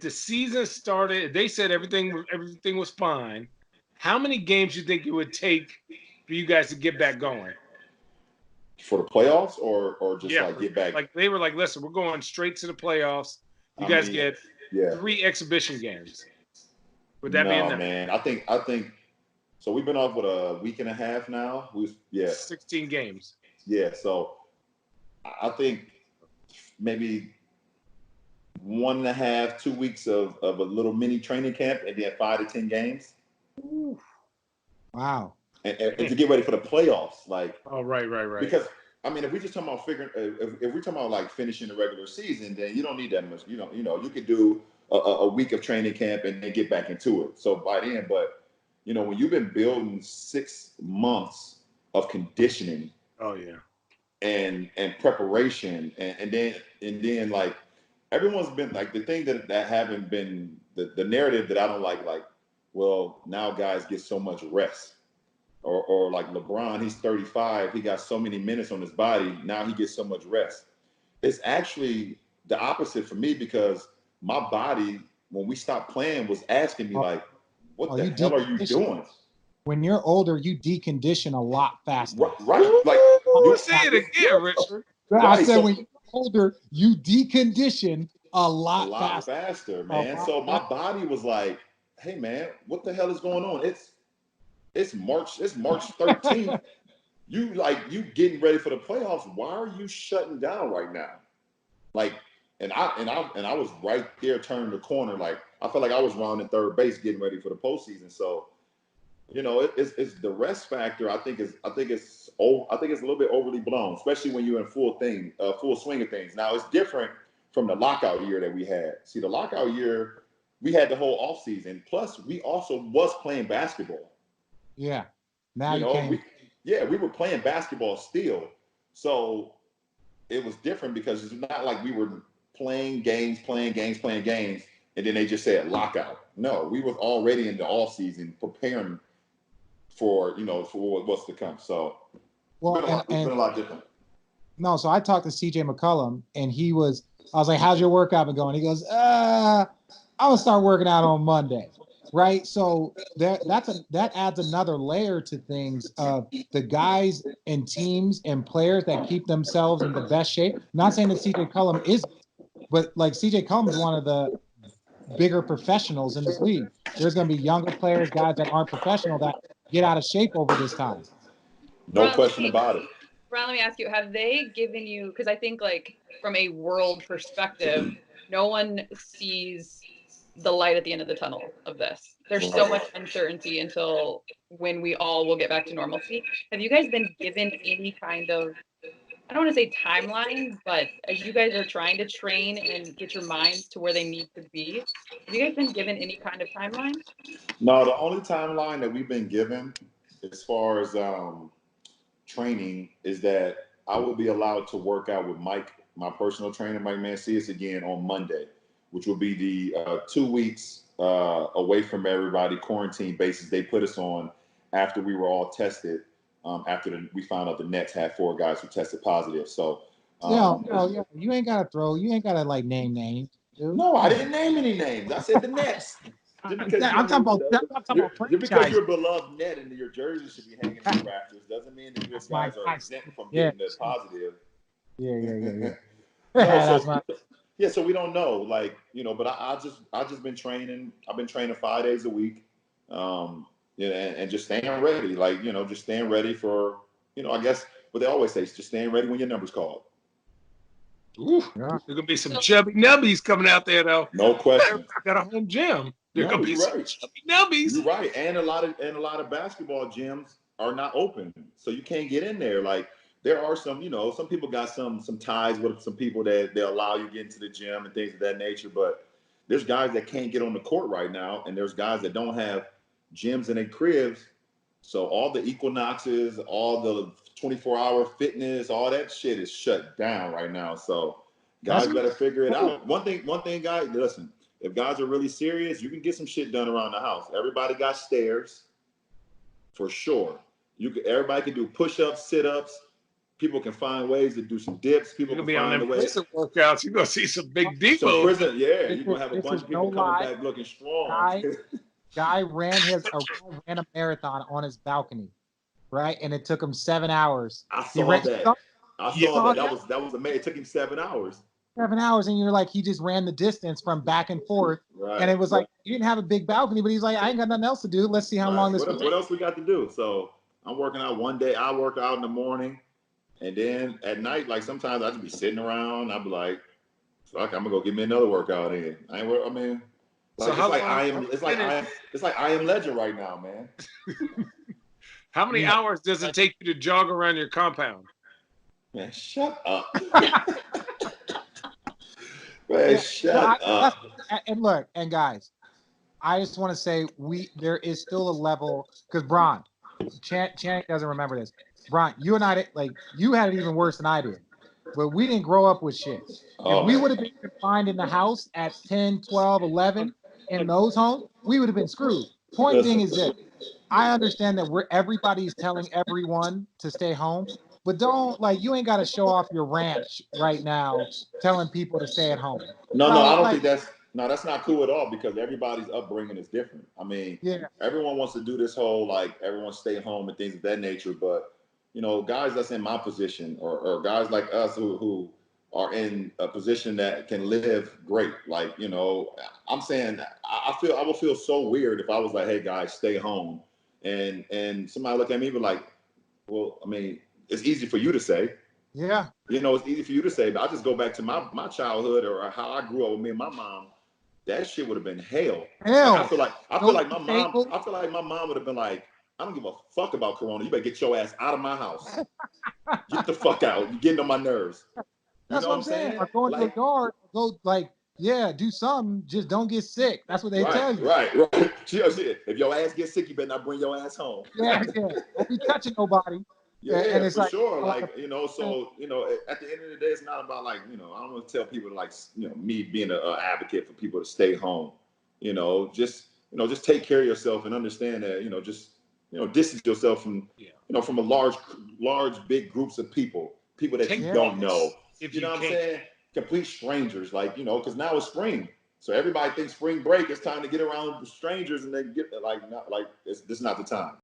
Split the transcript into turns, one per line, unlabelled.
the season started, they said everything was fine. How many games do you think it would take for you guys to get back going?
For the playoffs, or just
Yeah,
like get back.
like they were like, listen, we're going straight to the playoffs. You
I
guys
mean,
get
yeah.
3 exhibition games. Would that be
No,
enough?
man. I think so. We've been off with a week and a half now. Yeah,
16 games.
yeah. So I think maybe 1.5, 2 weeks of a little mini training camp, and then 5 to 10 games,
Ooh.
Wow.
and to get ready for the playoffs. Like,
Oh, right.
because I mean, if we just talking about figuring, if we're talking about like finishing the regular season, then you don't need that much. You could do a week of training camp and then get back into it. So by then, but when you've been building 6 months of conditioning
Oh yeah.
and preparation, and then like everyone's been like the thing that haven't been the narrative that I don't like, well, now guys get so much rest. Or like LeBron, he's 35, he got so many minutes on his body, now he gets so much rest. It's actually the opposite for me, because my body, when we stopped playing, was asking me like, what the hell are you doing?
When you're older, you decondition a lot faster.
Right. Like,
you say it again, Richard.
I said, when you're older, you decondition a lot
faster, man. So my body was like, hey man, what the hell is going on? It's March 13th. You getting ready for the playoffs. Why are you shutting down right now? Like, and I was right there turning the corner. Like, I felt like I was rounding third base getting ready for the postseason. So, it's the rest factor. I think it's a little bit overly blown, especially when you're in full swing of things. Now it's different from the lockout year that we had. See, the lockout year, we had the whole off season. Plus, we also was playing basketball.
Yeah. Now
we were playing basketball still. So it was different, because it's not like we were playing games, and then they just said lockout. No, we was already in the off season preparing for what's to come. So it's been a lot different.
No, so I talked to CJ McCollum, and I was like, how's your workout been going? He goes, I'm gonna start working out on Monday. Right. So that adds another layer to things of the guys and teams and players that keep themselves in the best shape. Not saying that CJ Cullum isn't, but like CJ Cullum is one of the bigger professionals in this league. There's going to be younger players, guys that aren't professional, that get out of shape over this time.
No question about it.
Ron, let me ask you, have they given you, because I think like from a world perspective, no one sees the light at the end of the tunnel of this. There's so much uncertainty until when we all will get back to normalcy. Have you guys been given any kind of, I don't want to say timeline, but as you guys are trying to train and get your minds to where they need to be, have you guys been given any kind of timeline?
No, the only timeline that we've been given as far as training is that I will be allowed to work out with Mike, my personal trainer, Mike Mancias, again on Monday, which will be the 2 weeks away from everybody, quarantine basis they put us on after we were all tested. After we found out the Nets had 4 guys who tested positive. So
you ain't gotta like name names. Dude.
No, I didn't name any names. I said the Nets.
I'm talking about
because you're a beloved Net and your jersey should be hanging in the rafters doesn't mean that your guys are exempt from getting the positive.
Yeah.
So we don't know, like, but I just been training. I've been training 5 days a week, and just staying ready, like, just staying ready for, I guess what they always say is just staying ready when your number's called.
Ooh, there's gonna be some chubby nubbies coming out there, though.
No question.
I got a home gym. There's gonna be some chubby nubbies.
You're right, and a lot of basketball gyms are not open, so you can't get in there. Like, there are some, some people got some ties with some people that they allow you to get into the gym and things of that nature. But there's guys that can't get on the court right now, and there's guys that don't have gyms in their cribs. So all the Equinoxes, all the 24-hour fitness, all that shit is shut down right now. So guys better figure it out. One thing, guys, listen, if guys are really serious, you can get some shit done around the house. Everybody got stairs, for sure. Everybody can do push-ups, sit-ups. People can find ways to do some dips. People
You're
can
gonna be on
find
them
the ways.
prison workouts. You're gonna see some big
Some
Debo.
prison, yeah. You're gonna have a
This
bunch
is
of people
no
coming
lie.
back looking strong.
Guy ran a marathon on his balcony, right? And it took him 7 hours.
I saw that. That was amazing. It took him 7 hours.
7 hours, and you're like, he just ran the distance from back and forth.
Right.
And it was like, he didn't have a big balcony, but he's like, I ain't got nothing else to do. Let's see how long this.
What else we got to do? So I'm working out one day. I work out in the morning, and then at night, like sometimes I just be sitting around. I'd be like, fuck, I'm gonna go get me another workout in. Like, so it's like I am Legend right now, man.
How many hours does it take you to jog around your compound?
Man, shut up. Man, shut up.
And look, and guys, I just want to say there is still a level, because Bron, Channing doesn't remember this. Bron, you and I, like, you had it even worse than I did. But we didn't grow up with shit. If we would have been confined in the house at 10, 12, 11 in those homes, we would have been screwed. Point being is this. I understand that everybody's telling everyone to stay home, but don't, like, you ain't got to show off your ranch right now telling people to stay at home.
No, I don't think that's not cool at all, because everybody's upbringing is different. I mean, everyone wants to do this whole, like, everyone stay home and things of that nature, but you know, guys that's in my position, or guys like us who are in a position that can live great. Like, you know, I'm saying I would feel so weird if I was like, hey guys, stay home. And somebody look at me and be like, well, I mean, it's easy for you to say.
Yeah.
You know, it's easy for you to say, but I just go back to my childhood, or how I grew up with me and my mom. That shit would have been hell. Like, I feel like my mom would have been like, I don't give a fuck about Corona. You better get your ass out of my house. Get the fuck out. You're getting on my nerves.
That's what I'm saying. Or go into the yard, do something. Just don't get sick. That's what they tell you.
Right. If your ass gets sick, you better not bring your ass home.
Yeah. Don't be touching nobody.
Yeah, and it's for sure. Like, you know, so, you know, at the end of the day, it's not about, like, you know, I don't want to tell people to, like, you know, me being an advocate for people to stay home. Just take care of yourself and understand that, just distance yourself from, from a large, big groups of people that you don't know. You know what I'm saying? Complete strangers, like, because now it's spring. So everybody thinks spring break, it's time to get around with strangers, and they get this is not the time.